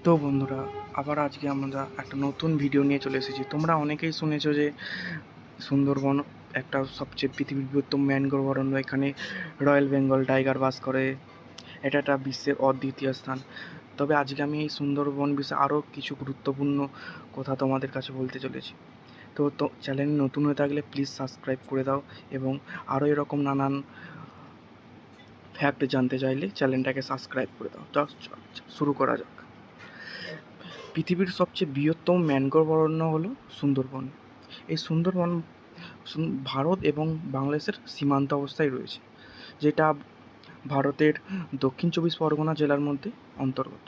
তো বন্ধুরা, আবার আজকে আমরা একটা নতুন ভিডিও নিয়ে চলে এসেছি। তোমরা অনেকেই শুনেছো যে সুন্দরবন একটা সবচেয়ে পৃথিবীর বৃহত্তম ম্যানগ্রোভ অরণ্য। এখানে রয়্যাল বেঙ্গল টাইগার বাস করে। এটা একটা বিশ্বের অদ্বিতীয় স্থান। তবে আজকে আমি এই সুন্দরবন বিষয়ে আরও কিছু গুরুত্বপূর্ণ কথা তোমাদের কাছে বলতে চলেছি। তো চ্যানেল নতুন হয়ে থাকলে প্লিজ সাবস্ক্রাইব করে দাও, এবং আরও এরকম নানান ফ্যাক্ট জানতে চাইলে চ্যানেলটাকে সাবস্ক্রাইব করে দাও। শুরু করা যাক। পৃথিবীর সবচেয়ে বৃহত্তম ম্যানগ্রোভ অরণ্য হলো সুন্দরবন। এই সুন্দরবন ভারত এবং বাংলাদেশের সীমান্ত অবস্থায় রয়েছে, যেটা ভারতের দক্ষিণ চব্বিশ পরগনা জেলার মধ্যে অন্তর্গত,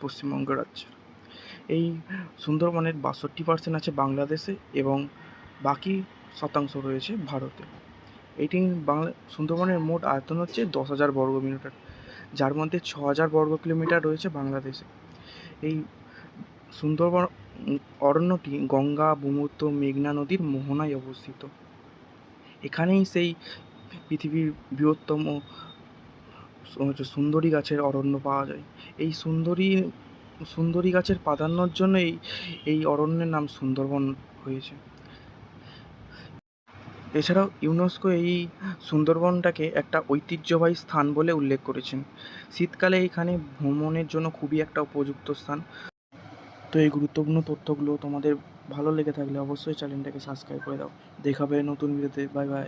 পশ্চিমবঙ্গ রাজ্যের। এই সুন্দরবনের 62% আছে বাংলাদেশে এবং বাকি শতাংশ রয়েছে ভারতে। এটি সুন্দরবনের মোট আয়তন হচ্ছে 10,000 বর্গ কিলোমিটার, যার মধ্যে 6,000 বর্গ কিলোমিটার রয়েছে বাংলাদেশে। এই সুন্দরবন অরণ্যটি গঙ্গা, ব্রহ্মপুত্র, মেঘনা নদীর মোহনায় অবস্থিত। এখানেই সেই পৃথিবীর বৃহত্তম সুন্দরী গাছের অরণ্য পাওয়া যায়। এই সুন্দরী গাছের প্রাধান্যর জন্য এই অরণ্যের নাম সুন্দরবন হয়েছে। এছাড়াও ইউনেস্কো এই সুন্দরবনটাকে একটা ঐতিহ্যবাহী স্থান বলে উল্লেখ করেছেন। শীতকালে এখানে ভ্রমণের জন্য খুবই একটা উপযুক্ত স্থান। তো এই গুরুত্বপূর্ণ তথ্যগুলো তোমাদের ভালো লেগে থাকলে অবশ্যই চ্যানেলটাকে সাবস্ক্রাইব করে দাও। দেখা হবে নতুন ভিডিওতে। Bye bye.